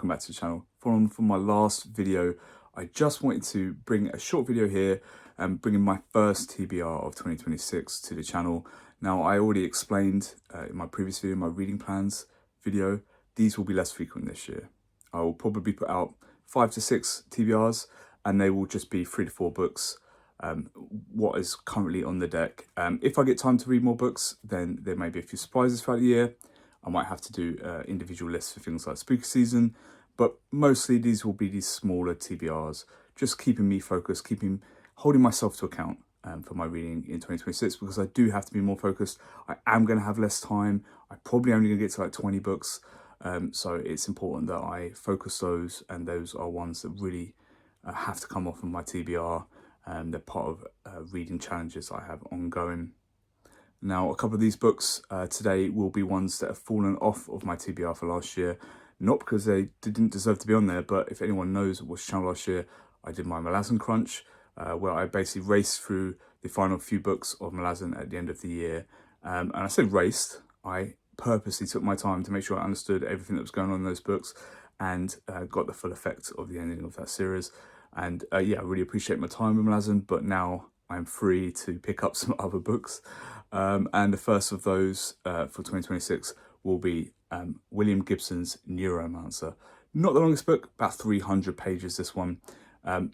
welcome back to the channel. Following from my last video, I just wanted to bring a short video here and bringing my first TBR of 2026 to the channel. Now, I already explained in my previous video, my reading plans video, these will be less frequent this year. I will probably put out 5 to 6 TBRs and they will just be 3 to 4 books, what is currently on the deck. If I get time to read more books, then there may be a few surprises throughout the year. I might have to do individual lists for things like spooky season, but mostly these will be these smaller TBRs, just keeping me focused, holding myself to account for my reading in 2026, because I do have to be more focused. I am going to have less time. I'm probably only going to get to like 20 books. So it's important that I focus those, and those are ones that really have to come off of my TBR. They're part of reading challenges I have ongoing. Now, a couple of these books today will be ones that have fallen off of my TBR for last year. Not because they didn't deserve to be on there, but if anyone knows what was channel last year, I did my Malazan Crunch, where I basically raced through the final few books of Malazan at the end of the year. And I said raced, I purposely took my time to make sure I understood everything that was going on in those books and got the full effect of the ending of that series. And yeah, I really appreciate my time with Malazan, but now I'm free to pick up some other books. And the first of those for 2026 will be William Gibson's Neuromancer. Not the longest book, about 300 pages, this one.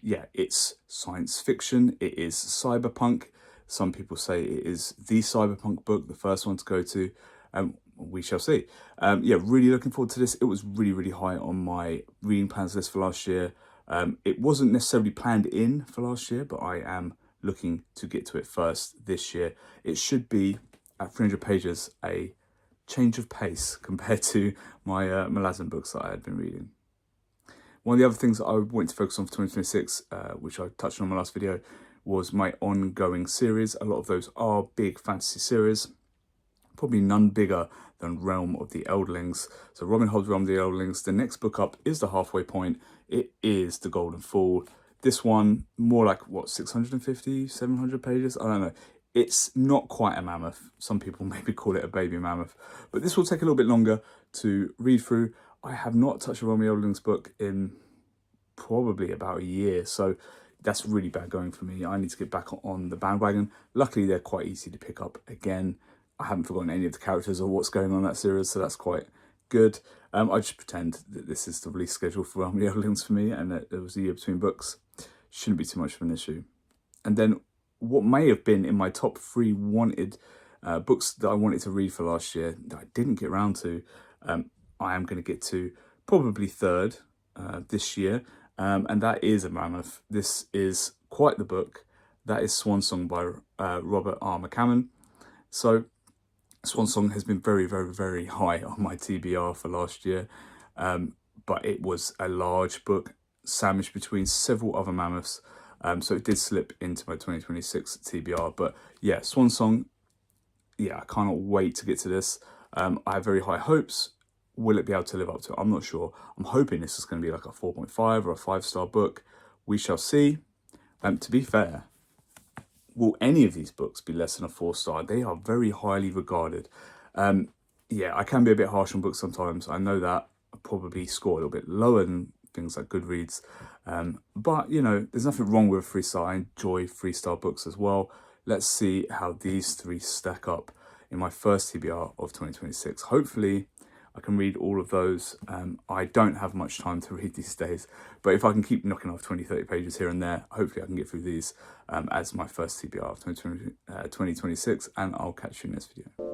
Yeah, it's science fiction, it is cyberpunk. Some people say it is the cyberpunk book, the first one to go to. We shall see. Yeah, really looking forward to this. It was really, really high on my reading plans list for last year. It wasn't necessarily planned in for last year, but I am looking to get to it first this year. It should be, at 300 pages, a change of pace compared to my Malazan books that I had been reading. One of the other things that I wanted to focus on for 2026, which I touched on in my last video, was my ongoing series. A lot of those are big fantasy series, probably none bigger than Realm of the Eldlings. So Robin Hobb's Realm of the Eldlings. The next book up is The Halfway Point. It is The Golden Fall. This one, more like, what, 650, 700 pages? I don't know. It's not quite a mammoth. Some people maybe call it a baby mammoth. But this will take a little bit longer to read through. I have not touched a Realm of the Eldlings book in probably about a year. So that's really bad going for me. I need to get back on the bandwagon. Luckily, they're quite easy to pick up again. I haven't forgotten any of the characters or what's going on in that series, so that's quite good. I just pretend that this is the release schedule for Realm of the Eldlings for me, and that there was a year between books. Shouldn't be too much of an issue. And then what may have been in my top 3 wanted books that I wanted to read for last year that I didn't get around to, I am going to get to probably third this year, and that is a mammoth. This is quite the book. That is Swan Song by Robert R. McCammon. So Swan Song has been very, very, very high on my TBR for last year, but it was a large book sandwiched between several other mammoths, so it did slip into my 2026 TBR. But yeah, Swan Song, yeah, I cannot wait to get to this. I have very high hopes. Will it be able to live up to it? I'm not sure. I'm hoping this is going to be like a 4.5 or a 5-star book. We shall see. To be fair, will any of these books be less than a 4-star? They are very highly regarded. Yeah, I can be a bit harsh on books sometimes. I know that. I probably score a little bit lower than things like Goodreads. But, you know, there's nothing wrong with a 3-star. I enjoy 3-star books as well. Let's see how these 3 stack up in my first TBR of 2026. Hopefully, I can read all of those. I don't have much time to read these days, but if I can keep knocking off 20, 30 pages here and there, hopefully I can get through these as my first TBR of 2026, and I'll catch you in this video.